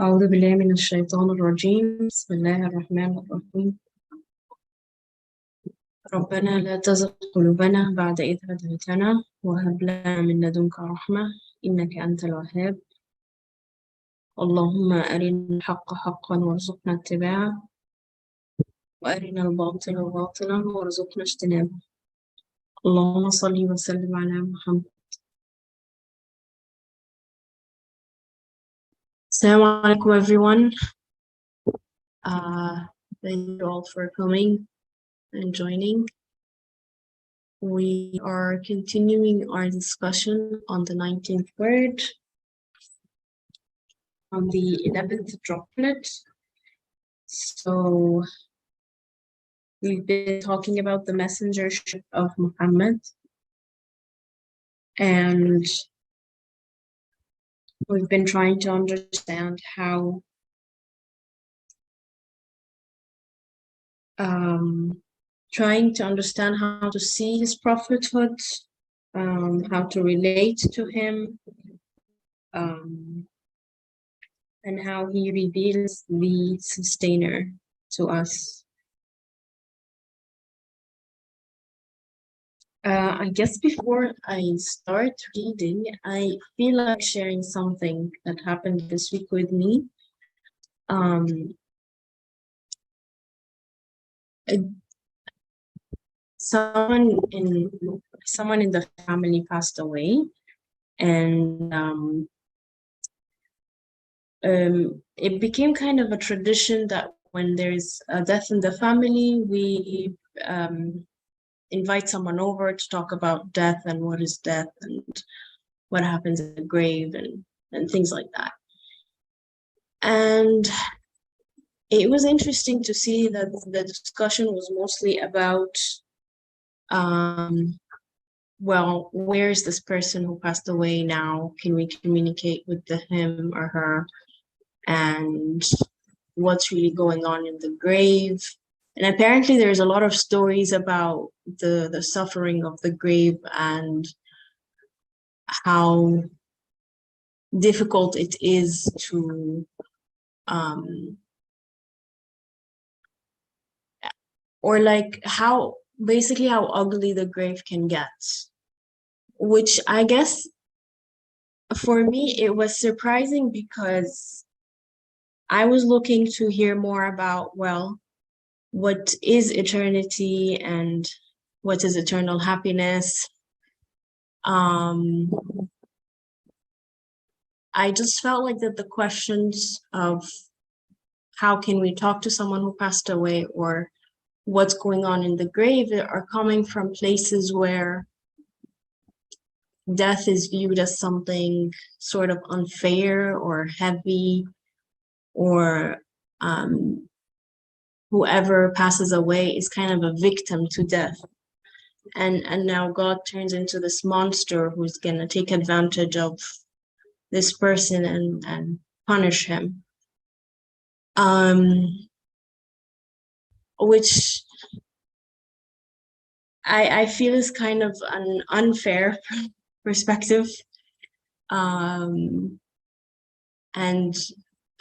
أعوذ بالله من الشيطان الرجيم. بسم الله الرحمن الرحيم. ربنا لا تزغ قلوبنا بعد إذ هديتنا وهب لنا من لدنك رحمة إنك أنت الوهاب. اللهم أرنا الحق حقا وارزقنا اتباعه وأرنا الباطل باطلا وارزقنا اجتنابه. اللهم صل وسلم على محمد. Assalamu alaikum everyone. Thank you all for coming and joining. We are continuing our discussion on the 19th word, on the 11th droplet. So we've been talking about the messengership of Muhammad, and we've been trying to understand how how to see his prophethood, how to relate to him, and how he reveals the sustainer to us. I guess before I start reading, I feel like sharing something that happened this week with me. Someone in the family passed away, and it became kind of a tradition that when there's a death in the family, we invite someone over to talk about death and what is death and what happens in the grave and things like that. And it was interesting to see that the discussion was mostly about, well, where's this person who passed away now? Can we communicate with him or her? And what's really going on in the grave? And apparently there's a lot of stories about the suffering of the grave and how difficult it is to or like how basically how ugly the grave can get, which I guess for me it was surprising because I was looking to hear more about, well, what is eternity and what is eternal happiness. I just felt like that the questions of how can we talk to someone who passed away or what's going on in the grave are coming from places where death is viewed as something sort of unfair or heavy, or whoever passes away is kind of a victim to death. And now God turns into this monster who's going to take advantage of this person and punish him. Which I feel is kind of an unfair perspective. And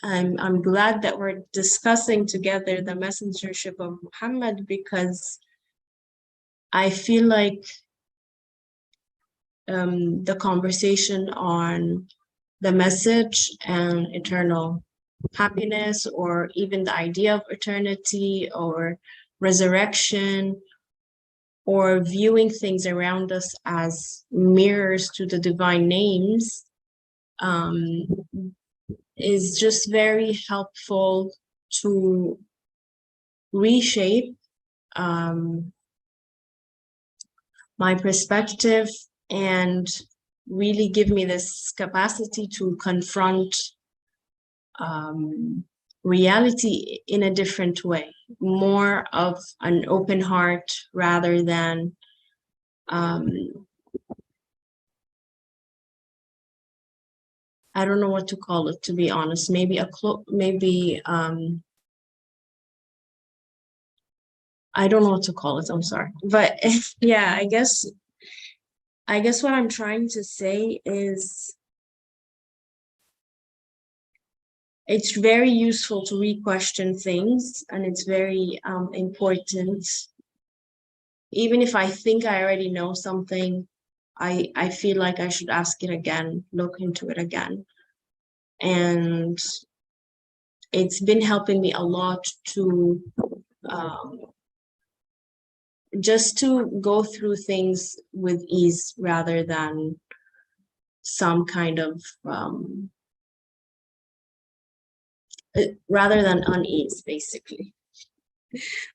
I'm glad that we're discussing together the messengership of Muhammad, because I feel like the conversation on the message and eternal happiness, or even the idea of eternity or resurrection, or viewing things around us as mirrors to the divine names, is just very helpful to reshape my perspective and really give me this capacity to confront reality in a different way, more of an open heart rather than I don't know what to call it, to be honest. Maybe I don't know what to call it, I'm sorry. But yeah, I guess what I'm trying to say is it's very useful to re-question things, and it's very important. Even if I think I already know something, I feel like I should ask it again, look into it again. And it's been helping me a lot to um, just to go through things with ease rather than some kind of rather than unease, basically.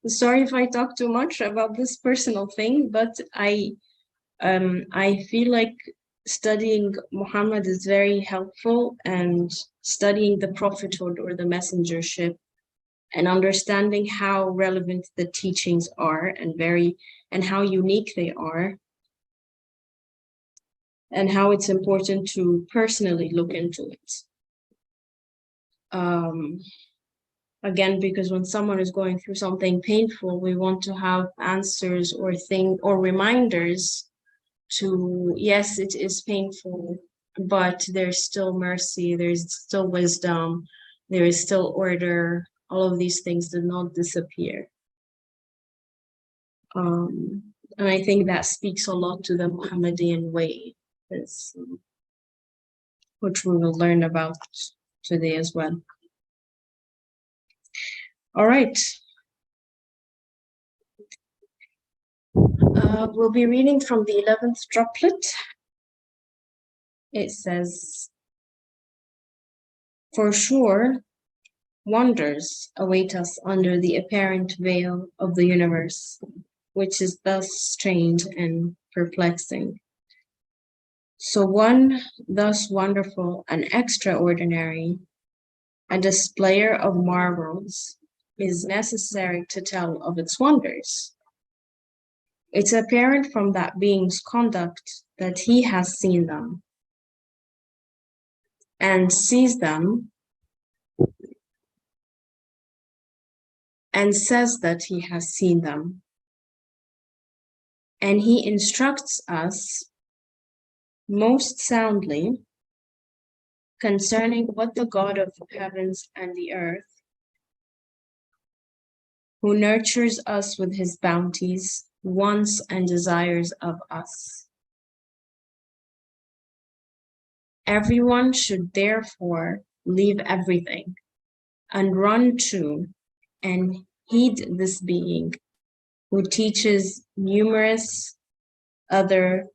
Sorry if I talk too much about this personal thing, but I feel like studying Muhammad is very helpful, and studying the prophethood or the messengership and understanding how relevant the teachings are and how unique they are, and how it's important to personally look into it. Again, because when someone is going through something painful, we want to have answers or reminders to, yes, it is painful, but there's still mercy, there's still wisdom, there is still order. All of these things did not disappear. And I think that speaks a lot to the Muhammadan way, which we will learn about today as well. All right. We'll be reading from the 11th droplet. It says, "For sure, wonders await us under the apparent veil of the universe, which is thus strange and perplexing. So one thus wonderful and extraordinary, a displayer of marvels, is necessary to tell of its wonders. It's apparent from that being's conduct that he has seen them and sees them and says that he has seen them. And he instructs us most soundly concerning what the God of heavens and the earth, who nurtures us with his bounties, wants and desires of us. Everyone should therefore leave everything and run to and heed this being, who teaches numerous other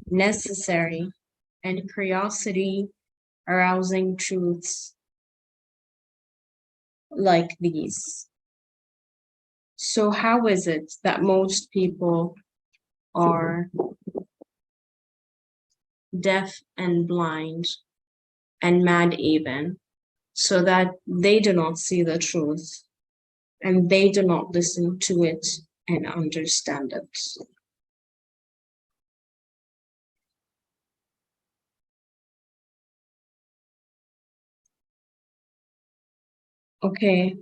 necessary and curiosity arousing truths like these. So how is it that most people are deaf and blind and mad even, so that they do not see the truth and they do not listen to it and understand it?" Okay.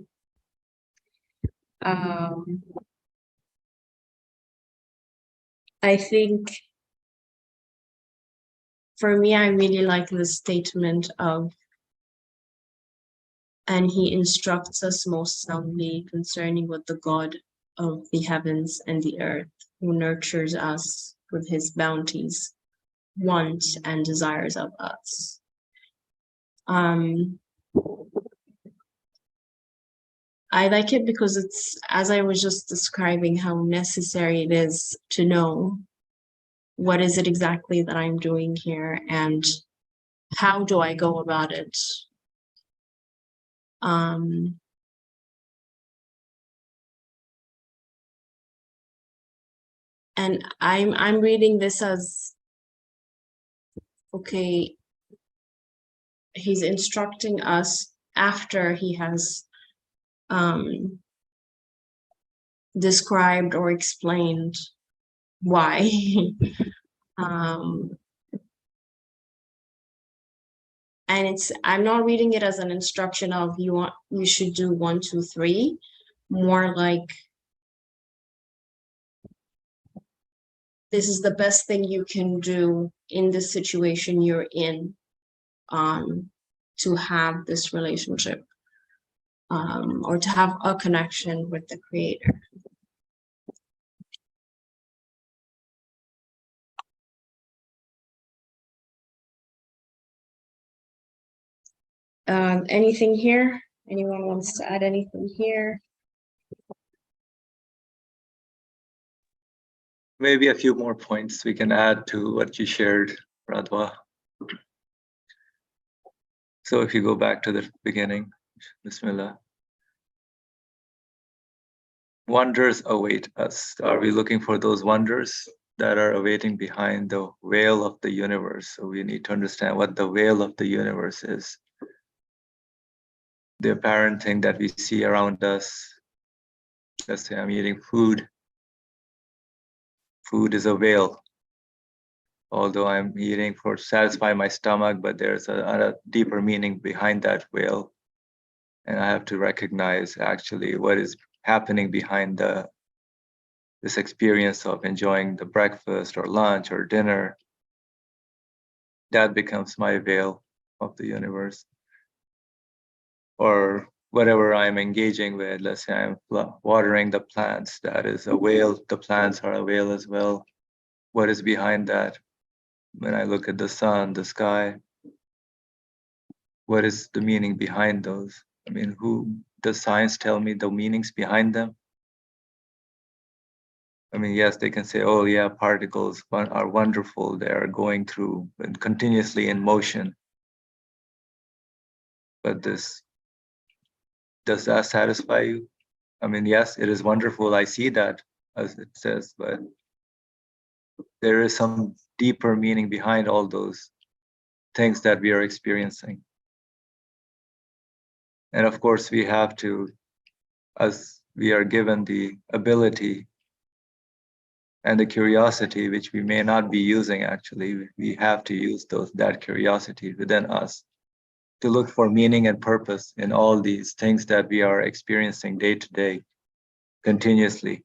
I think for me, I really like the statement of, "And he instructs us most soundly concerning what the God of the heavens and the earth, who nurtures us with his bounties, wants and desires of us." I like it because it's, as I was just describing, how necessary it is to know what is it exactly that I'm doing here and how do I go about it. And I'm reading this as, okay, he's instructing us after he has described or explained why. And I'm not reading it as an instruction of you should do 1, 2, 3, more like, this is the best thing you can do in the situation you're in. to have this relationship, or to have a connection with the creator. Anything here? Anyone wants to add anything here? Maybe a few more points we can add to what you shared, Radwa. So if you go back to the beginning, Bismillah. Wonders await us. Are we looking for those wonders that are awaiting behind the veil of the universe? So we need to understand what the veil of the universe is. The apparent thing that we see around us. Let's say I'm eating food. Food is a veil. Although I'm eating for satisfy my stomach, but there's a deeper meaning behind that veil. And I have to recognize actually what is happening behind this experience of enjoying the breakfast or lunch or dinner. That becomes my veil of the universe. Or whatever I'm engaging with, let's say I'm watering the plants, that is a veil. The plants are a veil as well. What is behind that? When I look at the sun, the sky, what is the meaning behind those? I mean, does science tell me the meanings behind them? I mean, yes, they can say, oh yeah, particles are wonderful. They are going through and continuously in motion. But does that satisfy you? I mean, yes, it is wonderful. I see that, as it says, but there is some deeper meaning behind all those things that we are experiencing. And of course, we have to, as we are given the ability and the curiosity, which we may not be using actually, we have to use that curiosity within us to look for meaning and purpose in all these things that we are experiencing day to day, continuously.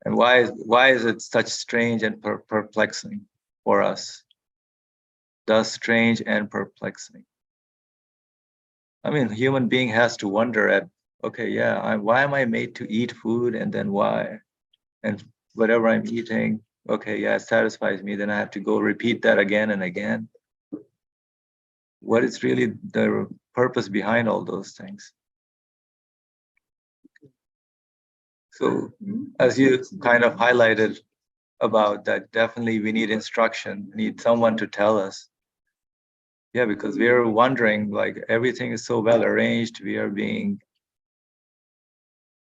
And why is it such strange and perplexing for us? Thus strange and perplexing. I mean, human being has to wonder at, okay, yeah, why am I made to eat food, and then why? And whatever I'm eating, okay, yeah, it satisfies me, then I have to go repeat that again and again. What is really the purpose behind all those things? So as you kind of highlighted about that, definitely we need instruction, need someone to tell us. Yeah, because we are wondering, like, everything is so well arranged, we are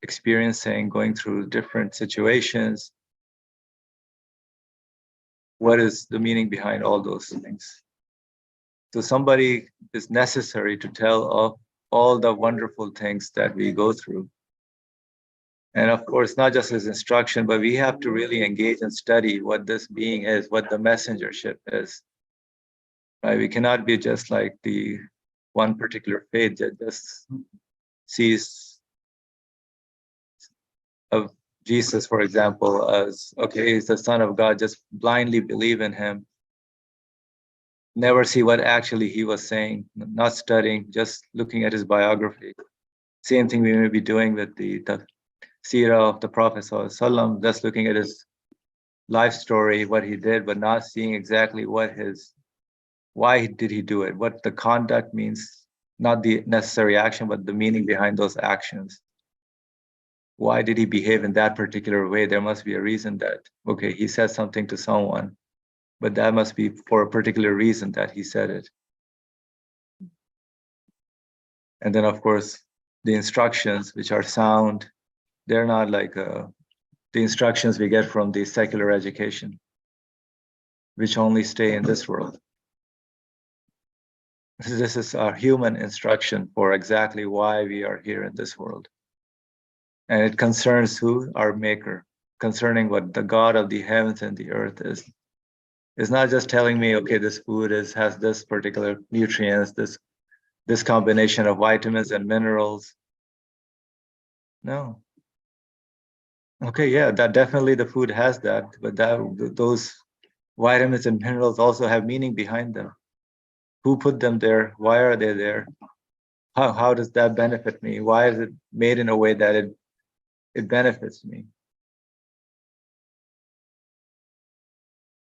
experiencing, going through different situations. What is the meaning behind all those things? So somebody is necessary to tell of all the wonderful things that we go through. And of course, not just as instruction, but we have to really engage and study what this being is, what the messengership is. Right? We cannot be just like the one particular faith that just sees of Jesus, for example, as, okay, he's the Son of God, just blindly believe in him. Never see what actually he was saying, not studying, just looking at his biography. Same thing we may be doing with the seerah of the Prophet ﷺ, just looking at his life story, what he did, but not seeing exactly why did he do it, what the conduct means, not the necessary action, but the meaning behind those actions. Why did he behave in that particular way? There must be a reason that, okay, he said something to someone, but that must be for a particular reason that he said it. And then, of course, the instructions, which are sound, they're not like the instructions we get from the secular education, which only stay in this world. This is our human instruction for exactly why we are here in this world. And it concerns who? Our maker, concerning what the God of the heavens and the earth is. It's not just telling me, okay, this food has this particular nutrients, this combination of vitamins and minerals. No. Okay, yeah, that definitely the food has that, but those vitamins and minerals also have meaning behind them. Who put them there? Why are they there? How does that benefit me? Why is it made in a way that it benefits me?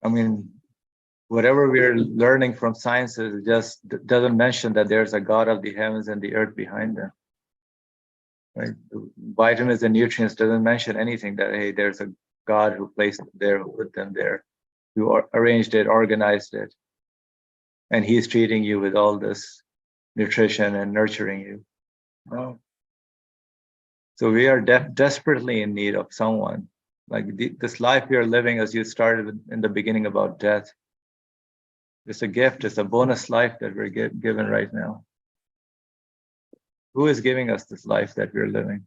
I mean, whatever we're learning from sciences just doesn't mention that there's a God of the heavens and the earth behind them. Right? Vitamins and nutrients doesn't mention anything that, hey, there's a God who placed them there, who put them there, who arranged it, organized it, and he's treating you with all this nutrition and nurturing you. No. So we are desperately in need of someone. Like this life we are living, as you started in the beginning about death, it's a gift, it's a bonus life that we're given right now. Who is giving us this life that we're living?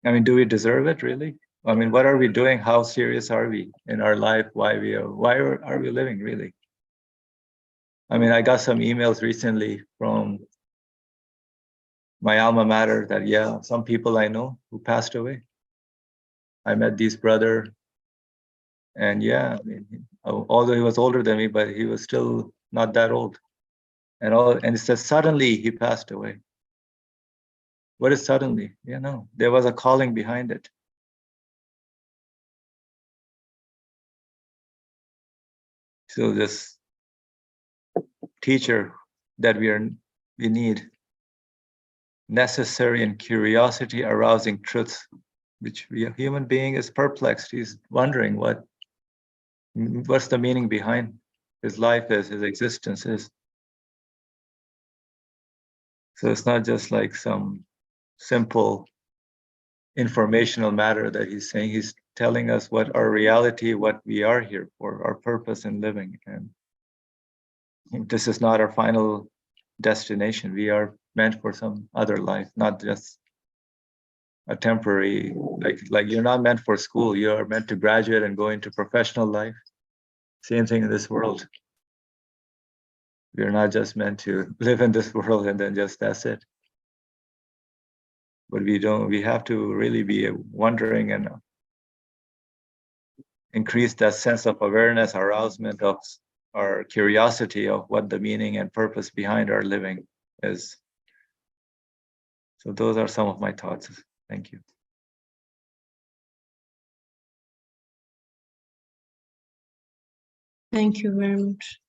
I mean, do we deserve it, really? I mean, what are we doing? How serious are we in our life? Why are we living, really? I mean, I got some emails recently from my alma mater that, yeah, some people I know who passed away. I met this brother, and yeah, I mean, although he was older than me, but he was still not that old. And it says suddenly he passed away. What is suddenly? You know, there was a calling behind it. So this teacher that we need, necessary and curiosity arousing truths, which a human being is perplexed. He's wondering what's the meaning behind his life is, his existence is. So it's not just like some simple informational matter that he's saying. He's telling us what our reality, what we are here for, our purpose in living. And this is not our final destination. We are meant for some other life, not just a temporary, like you're not meant for school. You are meant to graduate and go into professional life. Same thing in this world. We're not just meant to live in this world and then just that's it. But we have to really be wondering and increase that sense of awareness, arousement of our curiosity of what the meaning and purpose behind our living is. So those are some of my thoughts. Thank you. Thank you very much.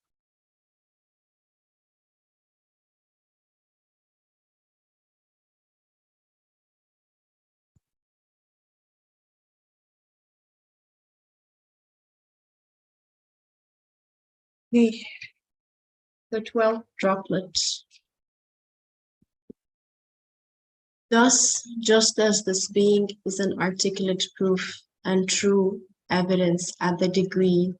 The 12 droplets. Thus, just as this being is an articulate proof and true evidence at the degree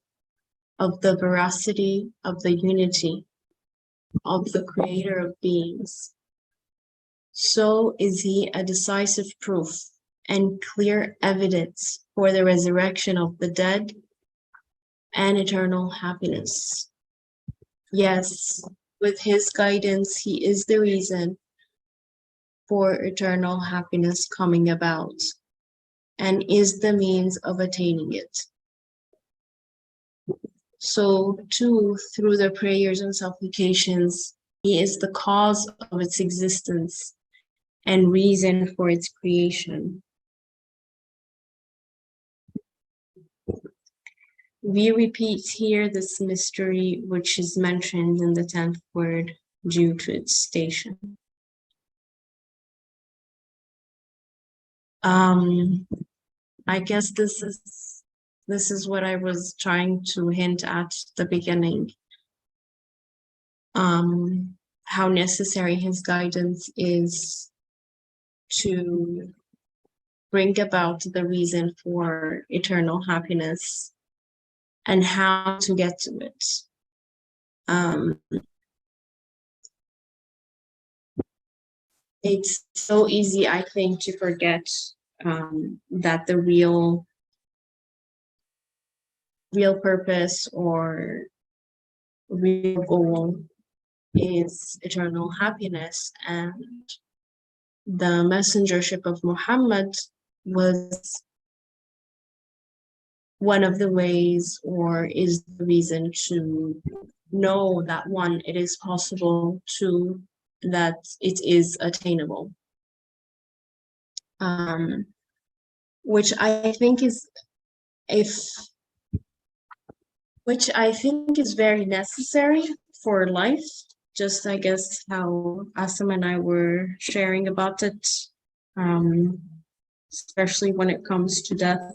of the veracity of the unity of the creator of beings, so is he a decisive proof and clear evidence for the resurrection of the dead and eternal happiness. Yes, with his guidance, he is the reason for eternal happiness coming about and is the means of attaining it. So too, through the prayers and supplications, he is the cause of its existence and reason for its creation. We repeat here this mystery which is mentioned in the 10th word due to its station. I guess this is what I was trying to hint at the beginning. How necessary his guidance is to bring about the reason for eternal happiness and how to get to it. It's so easy, I think, to forget that the real purpose or real goal is eternal happiness, and the messengership of Muhammad was one of the ways, or is the reason, to know that one, it is possible, two, that it is attainable. Which I think is which I think is very necessary for life. Just I guess how Asam and I were sharing about it, especially when it comes to death,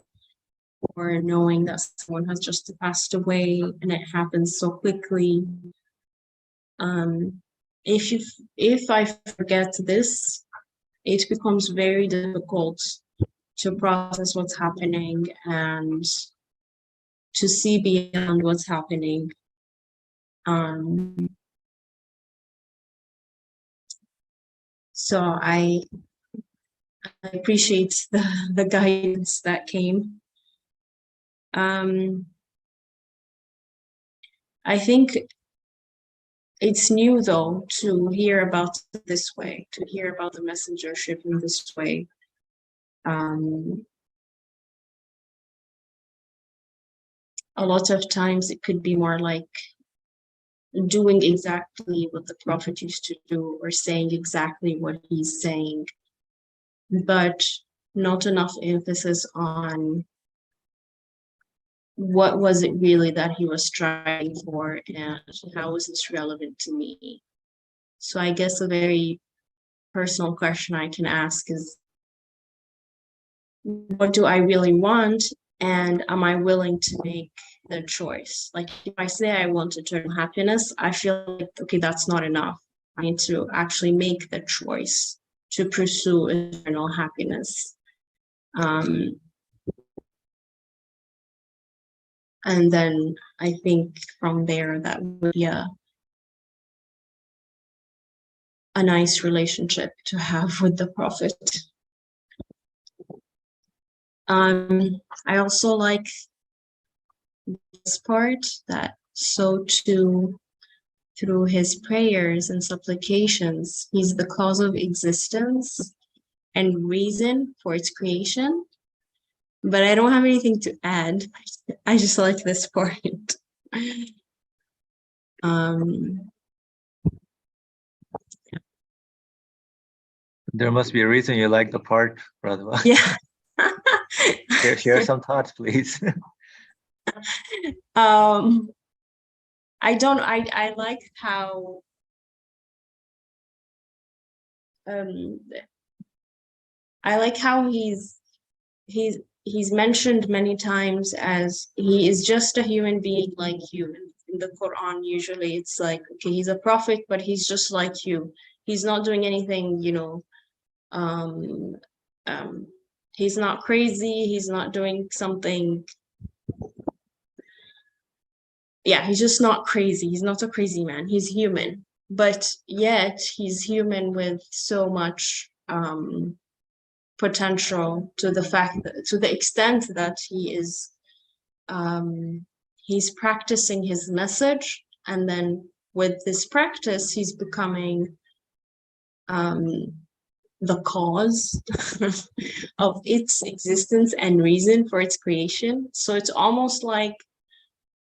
or knowing that someone has just passed away and it happens so quickly. If I forget this, it becomes very difficult to process what's happening and to see beyond what's happening. So I appreciate the guidance that came. I think it's new, though, to hear about it this way, to hear about the messengership in this way. A lot of times it could be more like doing exactly what the Prophet used to do, or saying exactly what he's saying, but not enough emphasis on what was it really that he was striving for and how is this relevant to me. So I guess a very personal question I can ask is, what do I really want, and am I willing to make the choice? Like, if I say I want eternal happiness, I feel like, okay, that's not enough. I need to actually make the choice to pursue eternal happiness. And then I think from there, that would be a nice relationship to have with the Prophet. I also like this part, that so too through his prayers and supplications, he's the cause of existence and reason for its creation. But I don't have anything to add. I just like this part. There must be a reason you like the part, Radha. Yeah. Share some thoughts, please. I like how I like how he's mentioned many times as he is just a human being like you. In the Quran, usually it's like, okay, he's a prophet, but he's just like you. He's not doing anything, he's not crazy. He's not doing something. Yeah, he's just not crazy. He's not a crazy man. He's human, but yet he's human with so much potential, to the extent that he's practicing his message, and then with this practice he's becoming the cause of its existence and reason for its creation. So it's almost like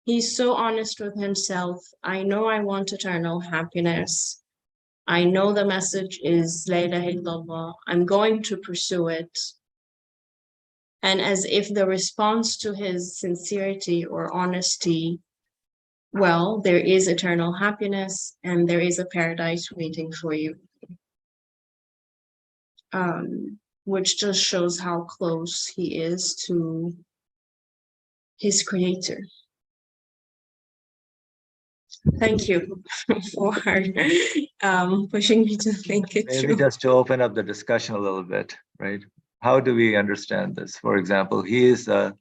he's so honest with himself. I know I want eternal happiness. I know the message is La ilaha illallah. I'm going to pursue it. And as if the response to his sincerity or honesty, well, there is eternal happiness and there is a paradise waiting for you. Which just shows how close he is to his creator. Thank you for pushing me to think it Maybe through. just to open up the discussion a little bit, right? How do we understand this? For example, he is the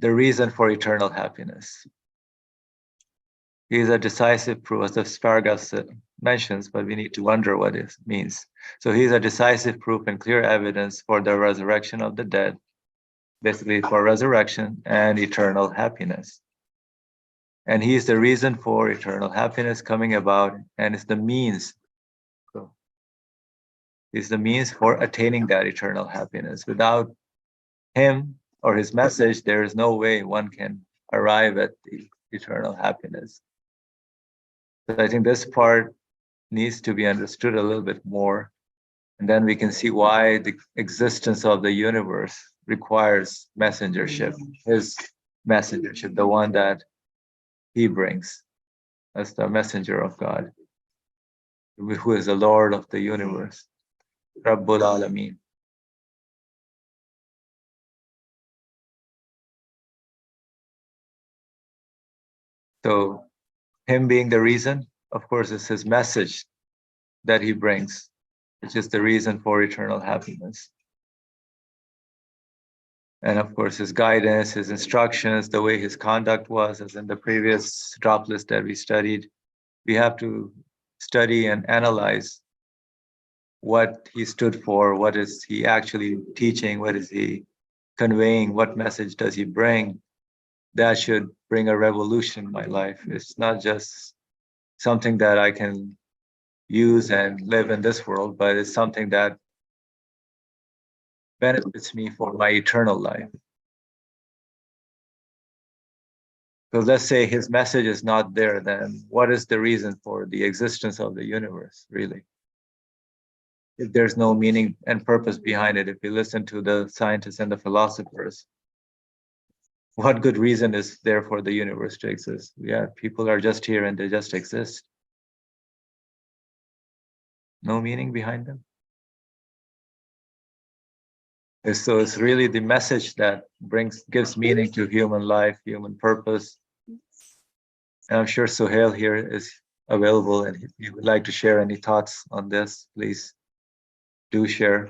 reason for eternal happiness. He is a decisive proof, as the Spargas mentions, but we need to wonder what it means. So he is a decisive proof and clear evidence for the resurrection of the dead, basically for resurrection and eternal happiness. And he is the reason for eternal happiness coming about, and is the means. So is the means for attaining that eternal happiness. Without him or his message, there is no way one can arrive at the eternal happiness. So I think this part needs to be understood a little bit more. And then we can see why the existence of the universe requires messengership, his messengership, the one that he brings. That's the messenger of God, who is the Lord of the universe, Rabbul Alameen. So him being the reason, of course, is his message that he brings, which is the reason for eternal happiness. And of course, his guidance, his instructions, the way his conduct was, as in the previous drop list that we studied, we have to study and analyze what he stood for, what is he actually teaching, what is he conveying, what message does he bring. That should bring a revolution in my life. It's not just something that I can use and live in this world, but it's something that benefits me for my eternal life. So let's say his message is not there, then what is the reason for the existence of the universe, really? If there's no meaning and purpose behind it, if you listen to the scientists and the philosophers, what good reason is there for the universe to exist? Yeah, people are just here and they just exist. No meaning behind them. And so it's really the message that gives meaning to human life, human purpose. And I'm sure Sohail here is available, and if you would like to share any thoughts on this, please do share.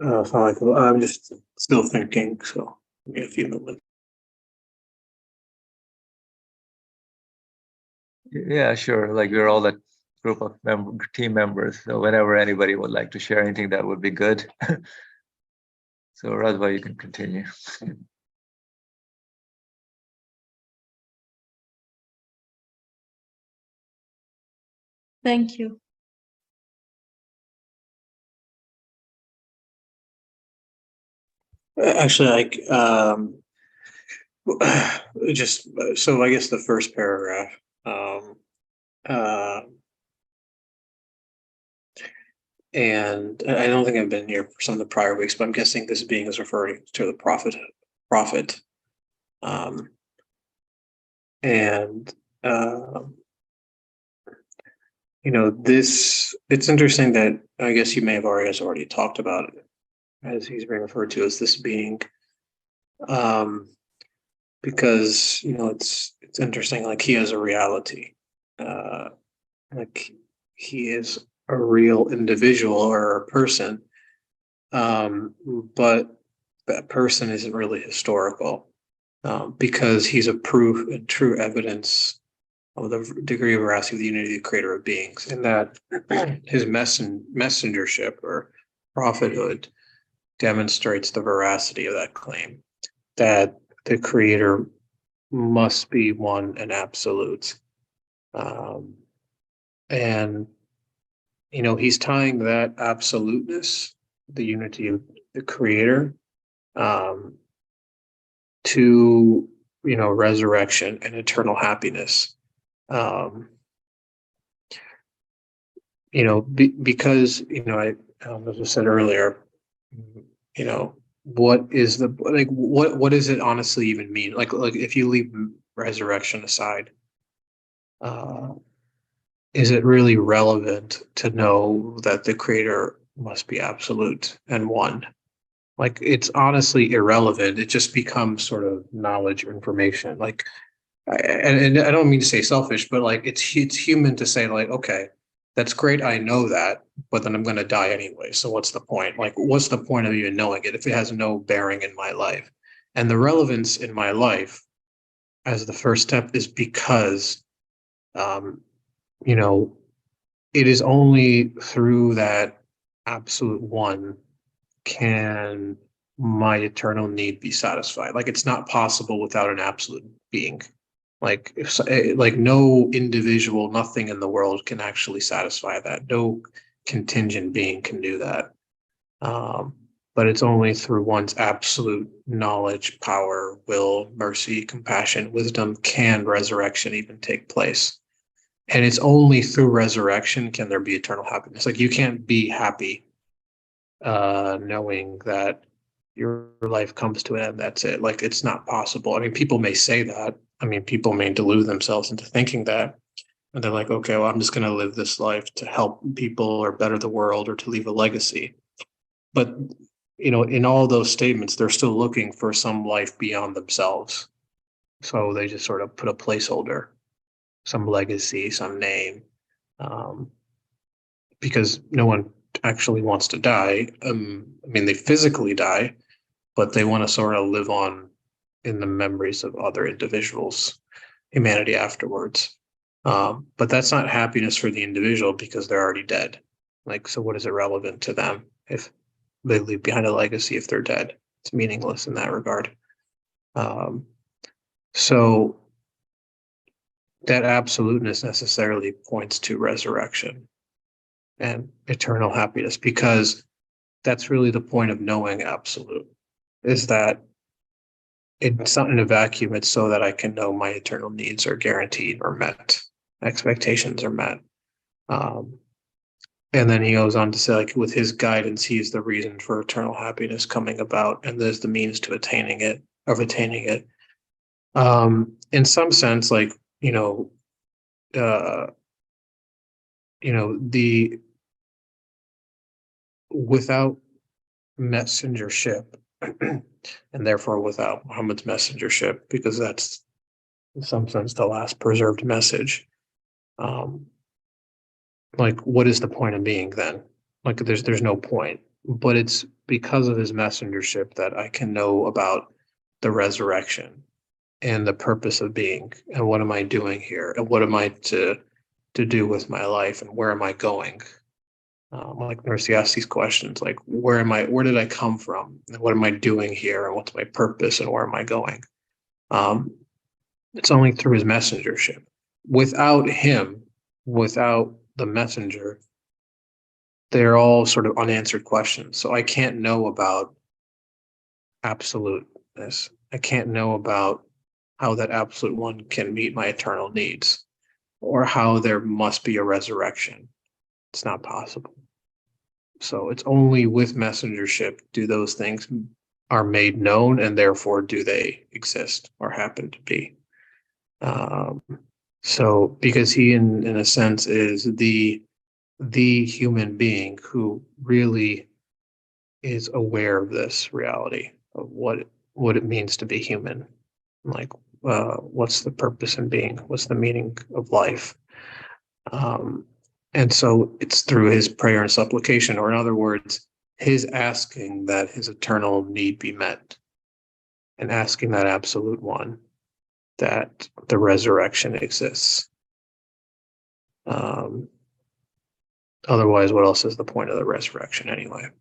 I'm just still thinking, so give me a few moments. Yeah, sure. Like we're all a group of team members. So whenever anybody would like to share anything, that would be good. So Radva, you can continue. Thank you. Actually, just so I guess the first paragraph. Uh, and I don't think I've been here for some of the prior weeks, but I'm guessing this being is referring to the prophet. Um, and this it's interesting that I guess you may have already talked about it as he's being referred to as this being. Because it's interesting, like he is a reality, like he is a real individual or a person, but that person isn't really historical, because he's a proof and true evidence of the degree of veracity of the unity of the creator of beings, and that his messengership or prophethood demonstrates the veracity of that claim, that the creator must be one and absolute. And he's tying that absoluteness, the unity of the creator, to resurrection and eternal happiness. Because as I said earlier, what is what does it honestly even mean? Like if you leave resurrection aside, is it really relevant to know that the creator must be absolute and one? Like it's honestly irrelevant. It just becomes sort of knowledge or information. Like, and I don't mean to say selfish, but like it's human to say like, okay, that's great, I know that, but then I'm going to die anyway. So what's the point? Like, what's the point of even knowing it if it has no bearing in my life? And the relevance in my life as the first step is because, you know, it is only through that absolute one can my eternal need be satisfied. Like it's not possible without an absolute being. Like if like no individual, nothing in the world can actually satisfy that. No contingent being can do that. But it's only through one's absolute knowledge, power, will, mercy, compassion, wisdom can resurrection even take place. And it's only through resurrection can there be eternal happiness. Like you can't be happy knowing that your life comes to an end. That's it. Like it's not possible. I mean, people may say that. I mean, people may delude themselves into thinking that. And they're like, okay, well, I'm just going to live this life to help people or better the world or to leave a legacy. But, you know, in all those statements, they're still looking for some life beyond themselves. So they just sort of put a placeholder, some legacy, some name, because no one actually wants to die. I mean, they physically die, but they want to sort of live on in the memories of other individuals, humanity afterwards. But that's not happiness for the individual because they're already dead. Like, so what is it relevant to them if they leave behind a legacy if they're dead? It's meaningless in that regard. So that absoluteness necessarily points to resurrection and eternal happiness, because that's really the point of knowing absolute, is that it's not in a vacuum. It's so that I can know my eternal needs are guaranteed or met, expectations are met. And then he goes on to say, like, with his guidance, he is the reason for eternal happiness coming about, and there's the means to attaining it, of attaining it. In some sense, like, the without messengership, and therefore without Muhammad's messengership, because that's in some sense the last preserved message. Like, what is the point of being then? Like, there's no point. But it's because of his messengership that I can know about the resurrection and the purpose of being, and what am I doing here, and what am I to do with my life, and where am I going? Like Mercy asks these questions, like, where did I come from, and what am I doing here, and what's my purpose, and where am I going? It's only through his messengership. Without him, without the messenger, they're all sort of unanswered questions. So I can't know about absoluteness. I can't know about how that absolute one can meet my eternal needs, or how there must be a resurrection. It's not possible. So it's only with messengership do those things are made known, and therefore do they exist or happen to be. So because he, in a sense, is the human being who really is aware of this reality of what it means to be human, like what's the purpose in being, what's the meaning of life. And so it's through his prayer and supplication, or in other words, his asking that his eternal need be met, and asking that absolute one, that the resurrection exists. Otherwise, what else is the point of the resurrection anyway?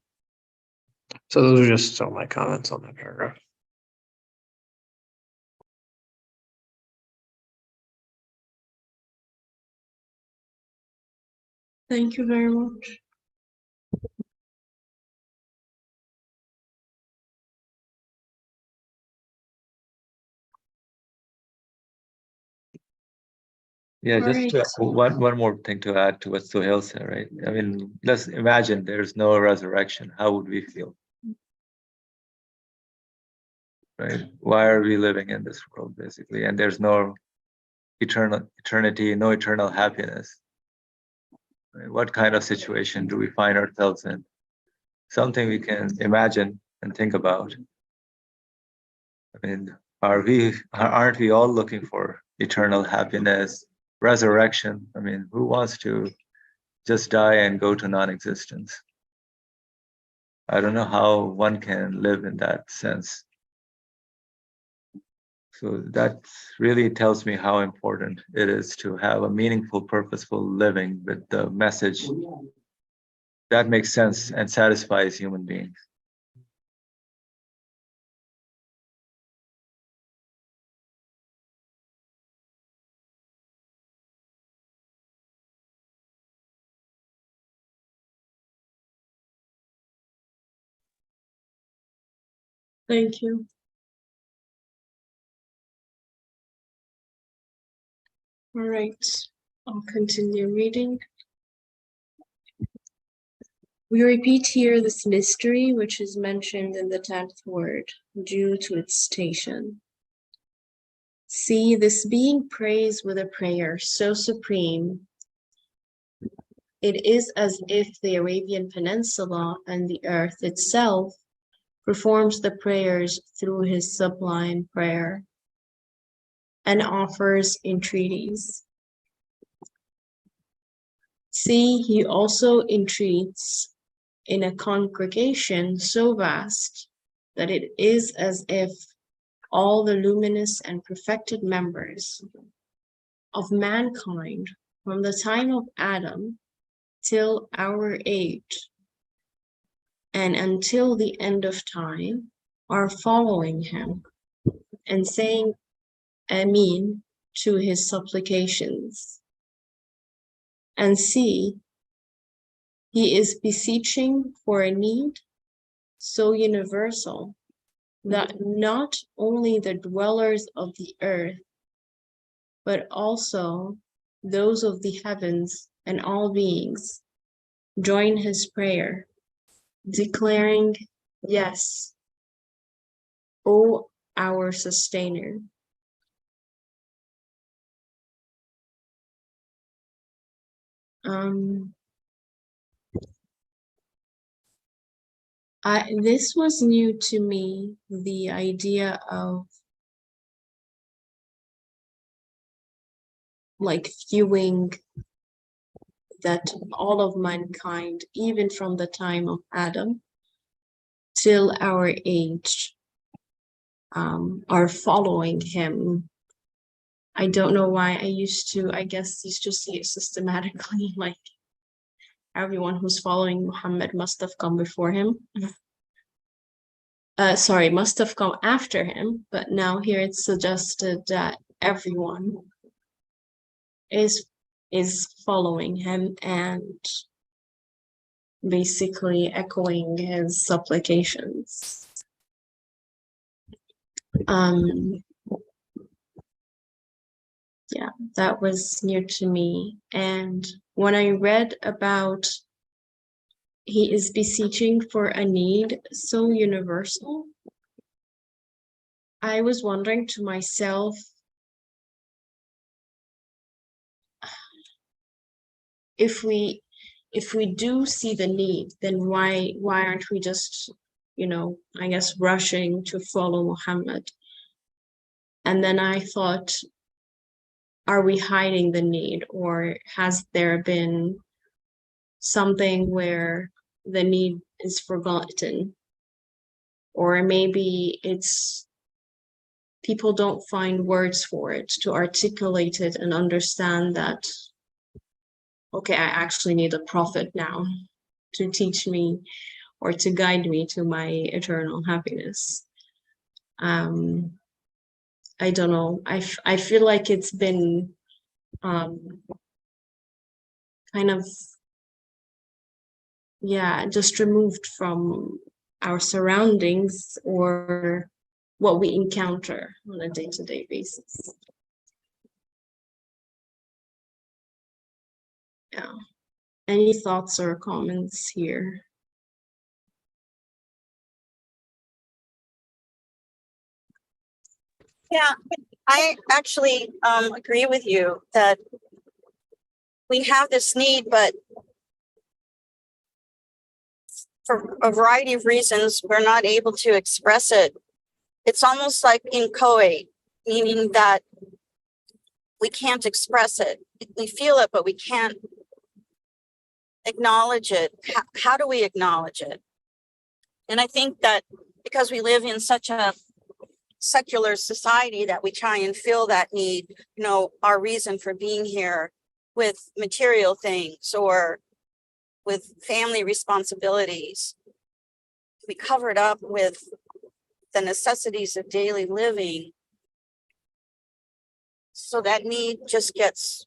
So those are just some of my comments on that paragraph. Thank you very much. Yeah, All just right. one more thing to add to what Sohail said, right? I mean, let's imagine there's no resurrection. How would we feel? Right? Why are we living in this world, basically? And there's no eternity, no eternal happiness. Right? What kind of situation do we find ourselves in? Something we can imagine and think about. I mean, aren't we all looking for eternal happiness, resurrection? I mean, who wants to just die and go to non-existence? I don't know how one can live in that sense. So that really tells me how important it is to have a meaningful, purposeful living with the message that makes sense and satisfies human beings. Thank you. All right, I'll continue reading. We repeat here this mystery which is mentioned in the 10th word, due to its station. See, this being prays with a prayer so supreme, it is as if the Arabian Peninsula and the earth itself performs the prayers through his sublime prayer and offers entreaties. See, he also entreats in a congregation so vast that it is as if all the luminous and perfected members of mankind from the time of Adam till our age and until the end of time are following him and saying Amin to his supplications. And see, he is beseeching for a need so universal that not only the dwellers of the earth, but also those of the heavens and all beings join his prayer, declaring, yes, O our sustainer. This was new to me, the idea of like viewing that all of mankind, even from the time of Adam till our age, are following him. I don't know why I used to see it systematically, like everyone who's following Muhammad must have come before him. Sorry, must have come after him, but now here it's suggested that everyone is following him and basically echoing his supplications. Yeah, that was new to me. And when I read about he is beseeching for a need so universal, I was wondering to myself, if we do see the need, then why aren't we just, I guess, rushing to follow Muhammad? And then I thought, are we hiding the need, or has there been something where the need is forgotten? Or maybe it's people don't find words for it to articulate it and understand that, okay, I actually need a prophet now to teach me or to guide me to my eternal happiness. I don't know. I feel like it's been kind of, yeah, just removed from our surroundings or what we encounter on a day-to-day basis. Yeah. Any thoughts or comments here? Yeah, I actually agree with you that we have this need, but for a variety of reasons, we're not able to express it. It's almost like inchoate, meaning that we can't express it. We feel it, but we can't acknowledge it. How do we acknowledge it? And I think that because we live in such a secular society, that we try and feel that need, our reason for being here with material things or with family responsibilities. We cover it up with the necessities of daily living. So that need just gets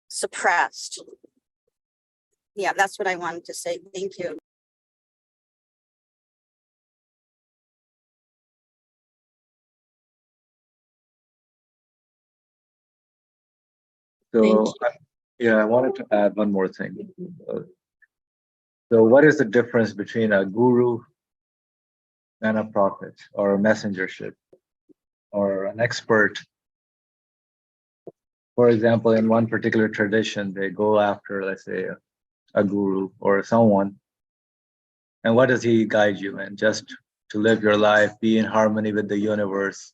suppressed. Yeah, that's what I wanted to say. Thank you. Thank So, yeah, I wanted to add one more thing. Uh, So, what is the difference between a guru and a prophet, or a messengership, or an expert? For example, in one particular tradition, they go after, let's say, a guru or someone. And what does he guide you in? Just to live your life, be in harmony with the universe,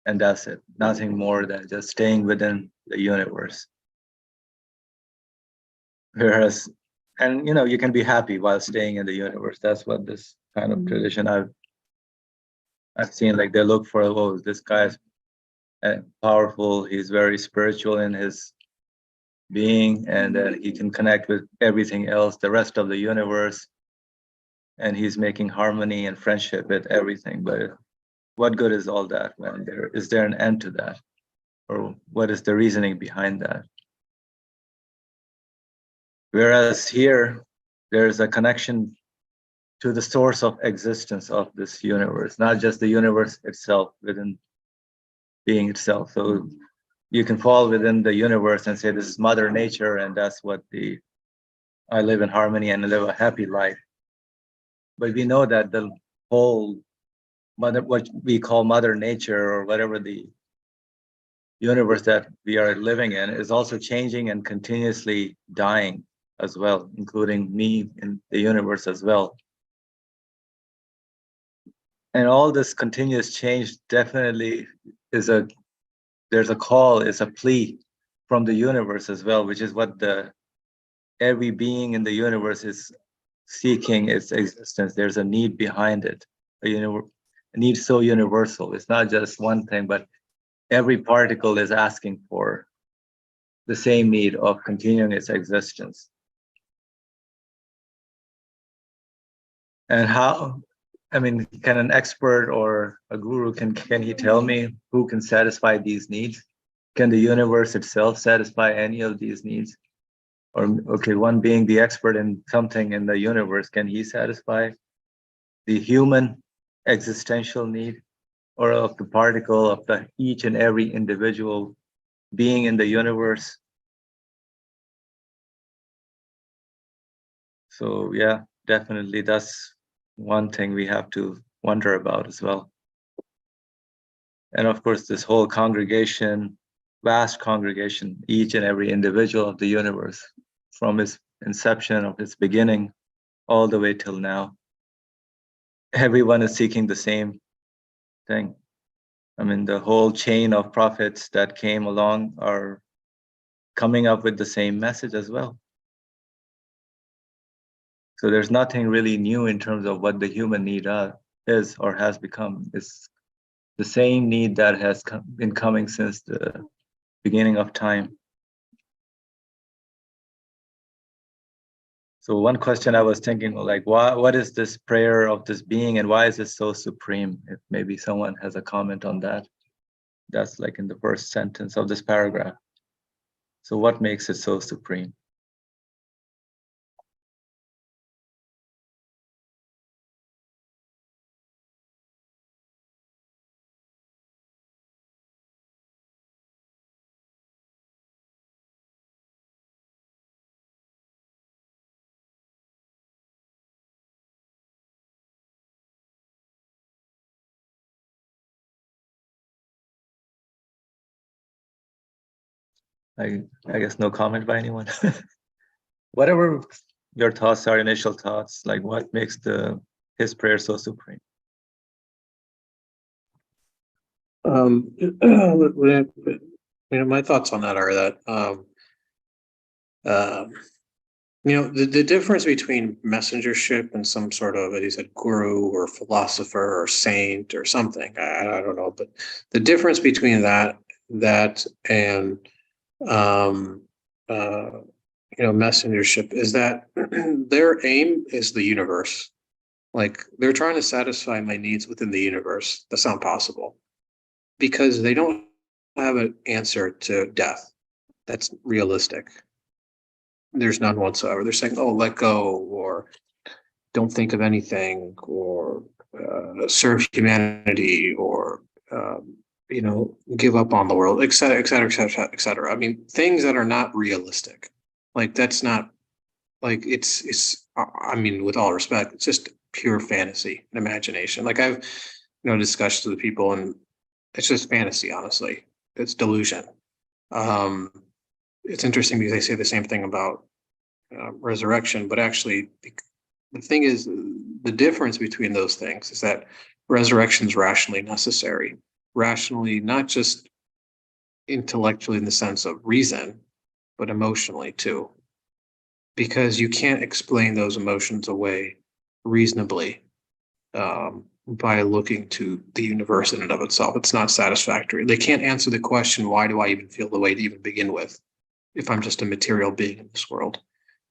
and that's it. Nothing more than just staying within the universe. Whereas, and you can be happy while staying in the universe. That's what this kind of tradition I've seen. Like they look for, oh, this guy's powerful. He's very spiritual in his being, and he can connect with everything else, the rest of the universe, and he's making harmony and friendship with everything. But what good is all that when is there an end to that, or what is the reasoning behind that? Whereas here, there's a connection to the source of existence of this universe, not just the universe itself within being itself. So you can fall within the universe and say this is Mother Nature, and that's what I live in harmony and live a happy life. But we know that the whole what we call Mother Nature, or whatever the universe that we are living in, is also changing and continuously dying as well, including me in the universe as well. And all this continuous change definitely there's a call, is a plea from the universe as well, which is what every being in the universe is seeking its existence. There's a need behind it, a need so universal. It's not just one thing, but every particle is asking for the same need of continuing its existence. And how, I mean, can an expert or a guru, can he tell me who can satisfy these needs? Can the universe itself satisfy any of these needs? Or, okay, one being the expert in something in the universe, can he satisfy the human existential need, or of the particle of each and every individual being in the universe? So yeah, definitely that's one thing we have to wonder about as well. And of course, this whole congregation, vast congregation, each and every individual of the universe, from its inception, of its beginning, all the way till now, everyone is seeking the same thing. I mean, the whole chain of prophets that came along are coming up with the same message as well. So there's nothing really new in terms of what the human need is or has become. It's the same need that has been coming since the beginning of time. So one question I was thinking, like, what is this prayer of this being, and why is it so supreme? If maybe someone has a comment on that. That's like in the first sentence of this paragraph. So what makes it so supreme? I guess no comment by anyone. Whatever your thoughts are, initial thoughts, like what makes his prayer so supreme? My thoughts on that are that the difference between messengership and some sort of, as you said, guru or philosopher or saint or something, I don't know, but the difference between that and messengership is that their aim is the universe. Like they're trying to satisfy my needs within the universe. That's not possible because they don't have an answer to death that's realistic. There's none whatsoever. They're saying, oh, let go, or don't think of anything, or serve humanity, or give up on the world, et cetera, et cetera, et cetera, et cetera. I mean, things that are not realistic. Like that's not like it's. I mean, with all respect, it's just pure fantasy and imagination. Like I've discussions with people, and it's just fantasy. Honestly, it's delusion. Um, it's interesting because they say the same thing about resurrection, but actually, the thing is, the difference between those things is that resurrection is rationally necessary, rationally, not just intellectually in the sense of reason, but emotionally too, because you can't explain those emotions away reasonably by looking to the universe in and of itself. It's not satisfactory. They can't answer the question, why do I even feel the way to even begin with? If I'm just a material being in this world,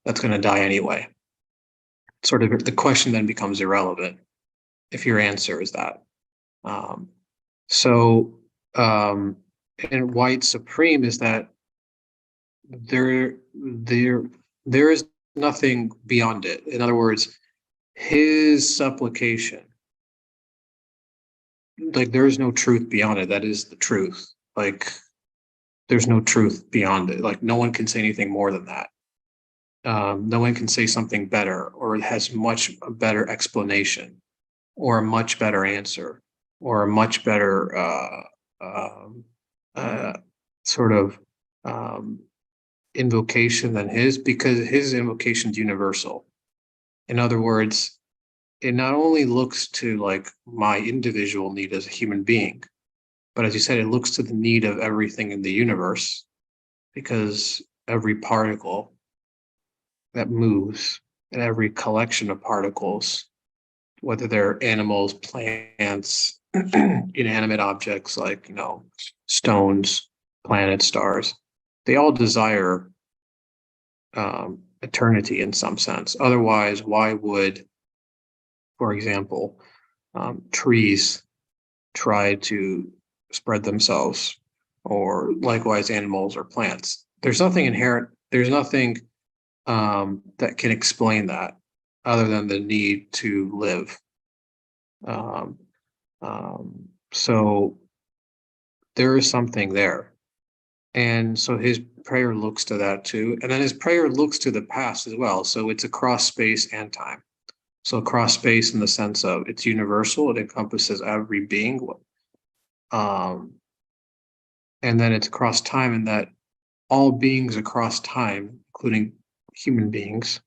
that's going to die anyway. Sort of the question then becomes irrelevant if your answer is that. Um, so, and why it's supreme is that there, there, there is nothing beyond it. In other words, his supplication, like there is no truth beyond it. That is the truth. Like there's no truth beyond it. Like no one can say anything more than that. No one can say something better, or it has much a better explanation, or a much better answer, or a much better uh, sort of um, invocation than his, because his invocation is universal. In other words, it not only looks to like my individual need as a human being, but as you said, it looks to the need of everything in the universe, because every particle that moves and every collection of particles, whether they're animals, plants, inanimate objects like, stones, planets, stars, they all desire eternity in some sense. Otherwise, why would, for example, trees try to spread themselves, or likewise animals or plants? There's nothing inherent, there's nothing that can explain that other than the need to live. Um, so there is something there. And so his prayer looks to that too. And then his prayer looks to the past as well. So it's across space and time. So across space in the sense of it's universal, it encompasses every being. And then it's across time in that all beings across time, including human beings,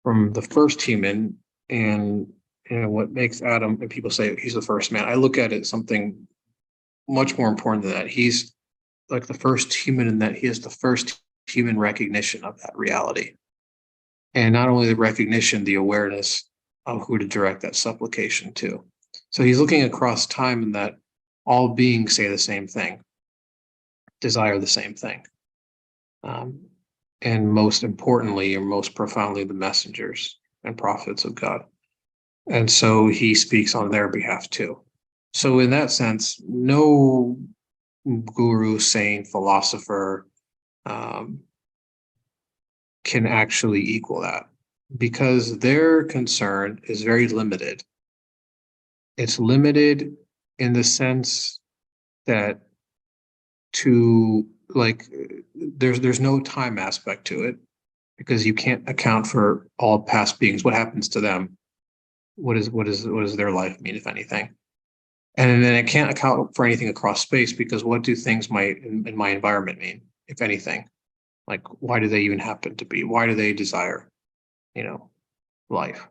from the first human, and what makes Adam, and people say he's the first man. I look at it something much more important than that. He's like the first human in that he is the first human recognition of that reality. And not only the recognition, the awareness of who to direct that supplication to. So he's looking across time in that all beings say the same thing, desire the same thing. And most importantly, or most profoundly, the messengers and prophets of God. And so he speaks on their behalf too. So in that sense, no guru, saint, philosopher can actually equal that, because their concern is very limited. It's limited in the sense that there's no time aspect to it, because you can't account for all past beings. What happens to them? What does their life mean, if anything? And then it can't account for anything across space, because what do things in my environment mean, if anything? Like, why do they even happen to be? Why do they desire, life?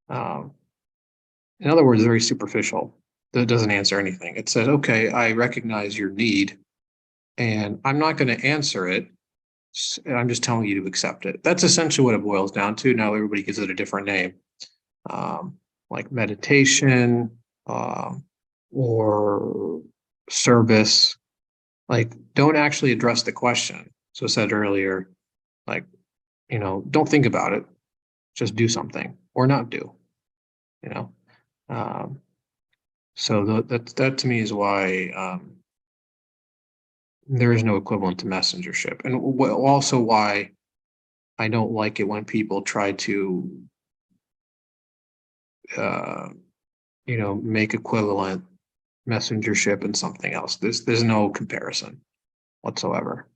In other words, very superficial. That doesn't answer anything. It says, okay, I recognize your need, and I'm not going to answer it. I'm just telling you to accept it. That's essentially what it boils down to. Now everybody gives it a different name, like meditation, or service. Like, don't actually address the question. So I said earlier, like, don't think about it. Just do something, or not do. So that to me is why there is no equivalent to messengership, and also why I don't like it when people try to make equivalent messengership and something else. There's no comparison whatsoever.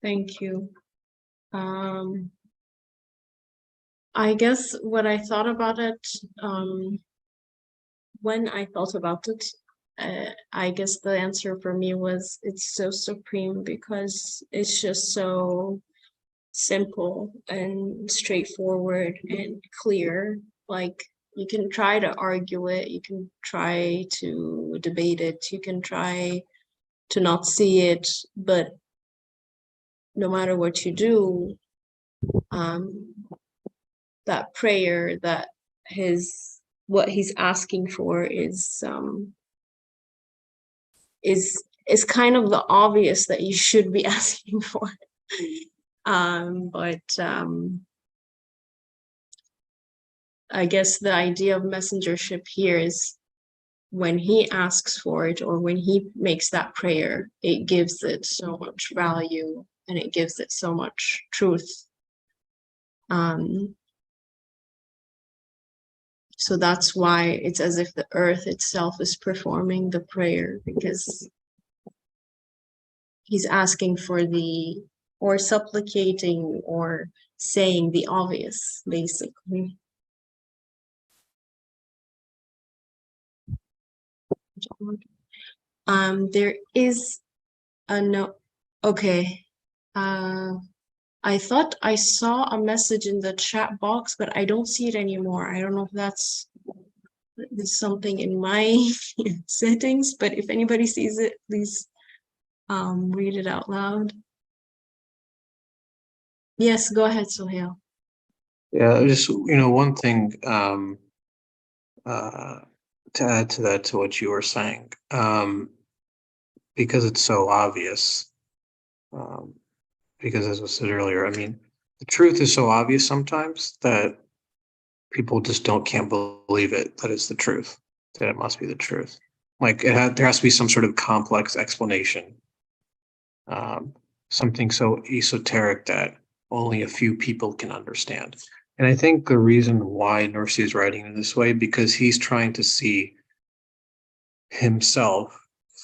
Thank you. I guess what I thought about it, when I thought about it, I guess the answer for me was it's so supreme because it's just so simple and straightforward and clear. Like you can try to argue it, you can try to debate it, you can try to not see it, but no matter what you do, that prayer, that what he's asking for is kind of the obvious that you should be asking for. But I guess the idea of messengership here is when he asks for it or when he makes that prayer, it gives it so much value and it gives it so much truth. So that's why it's as if the earth itself is performing the prayer, because he's asking for or supplicating or saying the obvious, basically. There is a note. Okay. I thought I saw a message in the chat box, but I don't see it anymore. I don't know if that's something in my settings, but if anybody sees it, please read it out loud. Yes, go ahead, Sohail. Yeah, just one thing to add to that, to what you were saying, because it's so obvious. Because as I said earlier, I mean, the truth is so obvious sometimes that people just can't believe it, that it's the truth, that it must be the truth. Like there has to be some sort of complex explanation, something so esoteric that only a few people can understand. And I think the reason why Nursi is writing in this way, because he's trying to see himself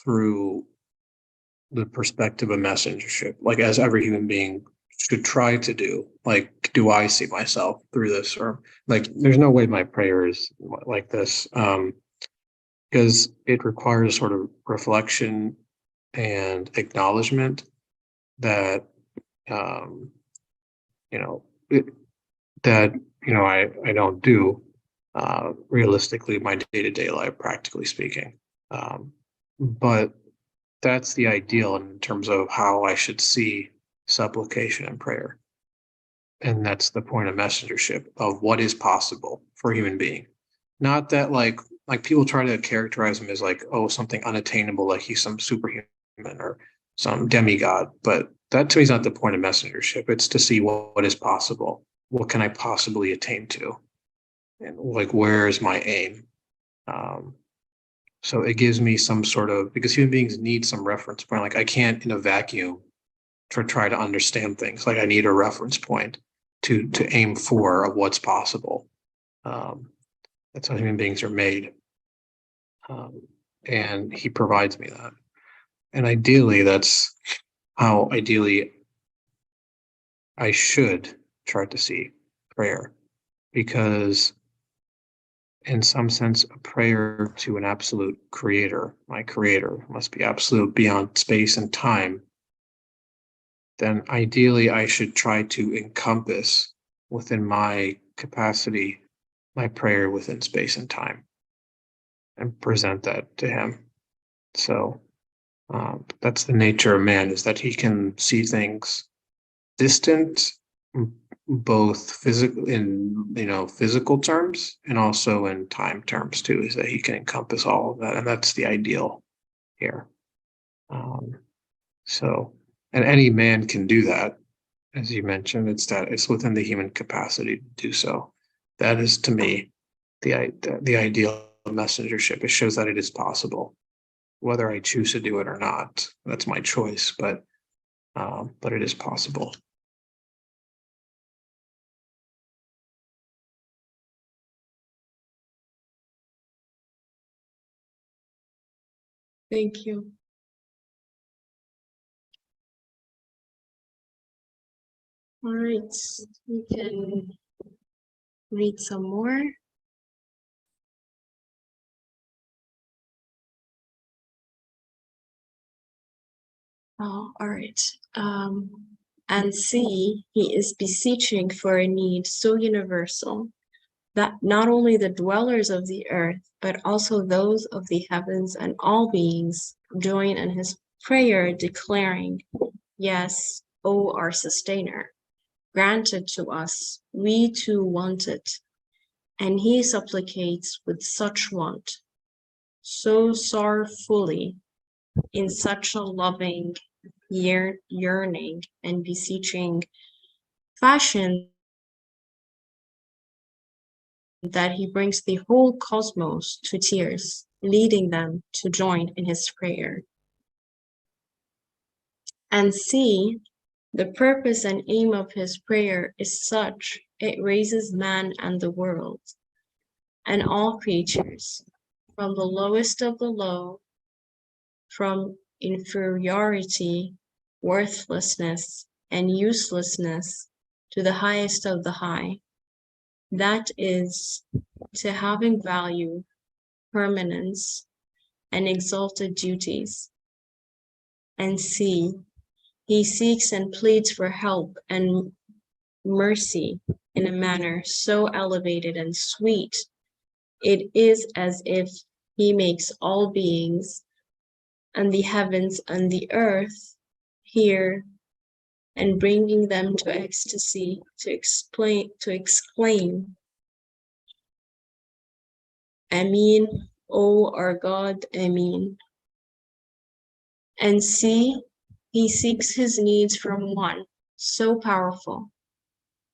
through the perspective of messengership, like as every human being should try to do. Like, do I see myself through this? Or like, there's no way my prayer is like this, because it requires sort of reflection and acknowledgement that, I don't do realistically my day-to-day life, practically speaking. But that's the ideal in terms of how I should see supplication and prayer. And that's the point of messengership, of what is possible for a human being. Not that like people try to characterize him as like, oh, something unattainable, like he's some superhuman or some demigod. But that to me is not the point of messengership. It's to see what is possible. What can I possibly attain to? And like, where is my aim? So it gives me some sort of, because human beings need some reference point. Like I can't in a vacuum try to understand things. Like I need a reference point to aim for of what's possible. That's how human beings are made. And he provides me that. And ideally, that's how I should try to see prayer, because in some sense, a prayer to an absolute creator, my creator, must be absolute beyond space and time. Then ideally, I should try to encompass within my capacity, my prayer within space and time, and present that to him. So that's the nature of man, is that he can see things distant, both physical physical terms and also in time terms too, is that he can encompass all of that, and that's the ideal here. And any man can do that, as you mentioned. It's within the human capacity to do so. That is, to me, the ideal of messengership. It shows that it is possible, whether I choose to do it or not. That's my choice, but but it is possible. Thank you. All right, we can read some more. Oh, all right. And see, he is beseeching for a need so universal that not only the dwellers of the earth, but also those of the heavens and all beings join in his prayer, declaring, yes, O our sustainer, grant it to us, we too want it. And he supplicates with such want, so sorrowfully, in such a loving, yearning, and beseeching fashion, that he brings the whole cosmos to tears, leading them to join in his prayer. And see, the purpose and aim of his prayer is such, it raises man and the world, and all creatures, from the lowest of the low, from inferiority, worthlessness, and uselessness, to the highest of the high, that is, to having value, permanence, and exalted duties. And see, he seeks and pleads for help and mercy in a manner so elevated and sweet, it is as if he makes all beings and the heavens and the earth hear, and bringing them to ecstasy, to exclaim, Amen, O our God, Amen. And see, he seeks his needs from one so powerful,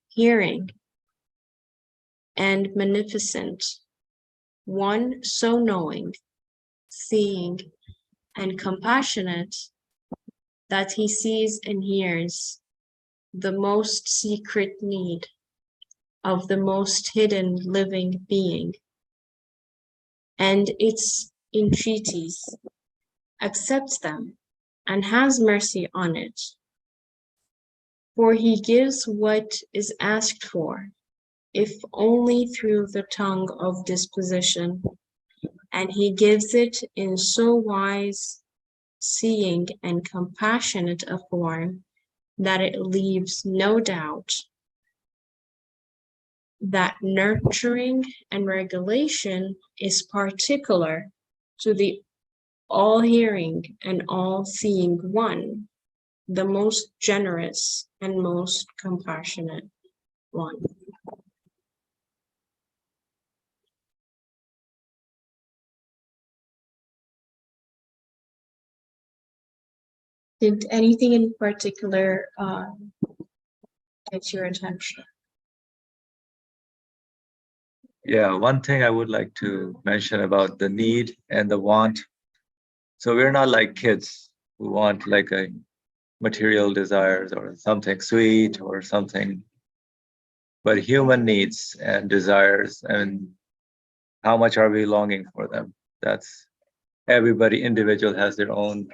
hearing, and magnificent, one so knowing, seeing, and compassionate, that he sees and hears the most secret need of the most hidden living being, and its entreaties, accepts them, and has mercy on it. For he gives what is asked for, if only through the tongue of disposition, and he gives it in so wise, seeing, and compassionate a form, that it leaves no doubt that nurturing and regulation is particular to the all-hearing and all-seeing one, the most generous and most compassionate one. Did anything in particular get your attention? Yeah, one thing I would like to mention about the need and the want. So we're not like kids who want like a material desires or something sweet or something, but human needs and desires, and how much are we longing for them? That's everybody individual has their own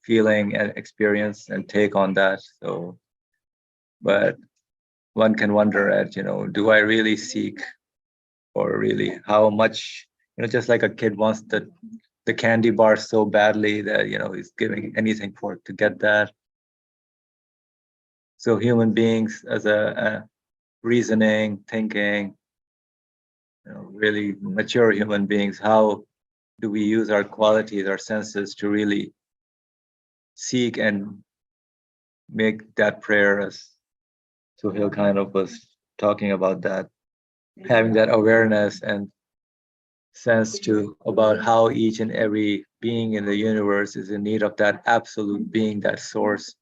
feeling and experience and take on that. So, but one can wonder at, do I really seek, or really how much, just like a kid wants the candy bar so badly that, he's giving anything for it to get that. So human beings as a reasoning, thinking, really mature human beings, how do we use our qualities, our senses to really seek and make that prayer? As Sohail kind of was talking about, that having that awareness and sense to about how each and every being in the universe is in need of that absolute being, that source,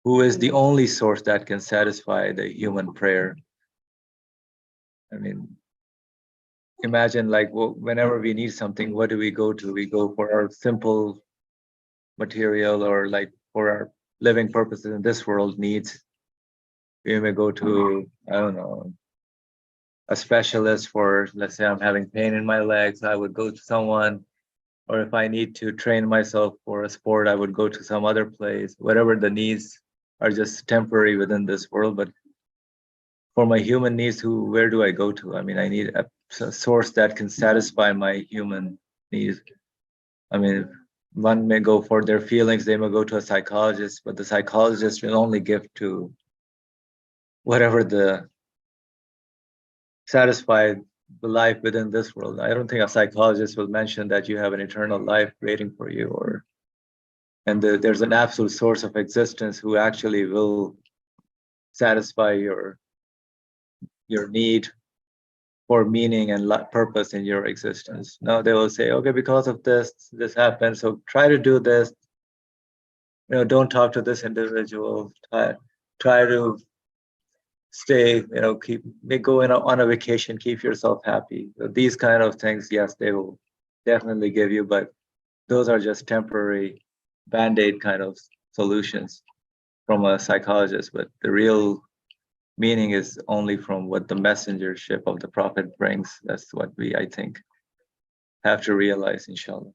who is the only source that can satisfy the human prayer. I mean, imagine like whenever we need something, what do we go to? We go for our simple material, or like for our living purposes in this world, needs. You may go to, I don't know, a specialist for, let's say I'm having pain in my legs, I would go to someone. Or if I need to train myself for a sport, I would go to some other place. Whatever the needs are just temporary within this world. But for my human needs, where do I go to? I mean, I need a source that can satisfy my human needs. I mean, one may go for their feelings, they may go to a psychologist, but the psychologist will only give to whatever the satisfied the life within this world. I don't think a psychologist will mention that you have an eternal life waiting for you, or there's an absolute source of existence who actually will satisfy your need for meaning and purpose in your existence. No, they will say, okay, because of this happened, so try to do this. Don't talk to this individual. Try to stay, go on a vacation, keep yourself happy. So these kind of things, yes, they will definitely give you, but those are just temporary band-aid kind of solutions from a psychologist. But the real meaning is only from what the messengership of the Prophet brings. That's what we, I think, have to realize, inshallah.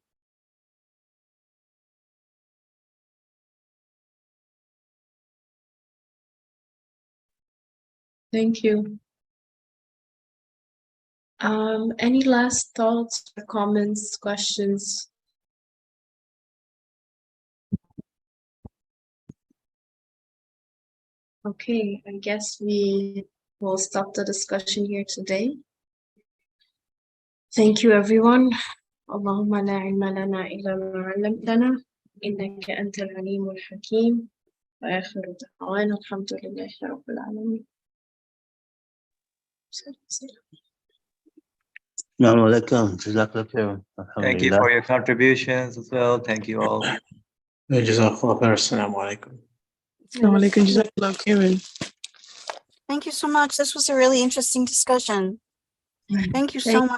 Thank you. Any last thoughts, comments, questions? Okay, I guess we will stop the discussion here today. Thank you, everyone. اللهم لا علم لنا إلا ما علمتنا إنك أنت العليم الحكيم وآخر دعوانا الحمد لله رب العالمين. Thank you for your contributions as well. Thank you all. Jazakallah khair. Assalamu alaikum. Thank you so much. This was a really interesting discussion. Thank you so much.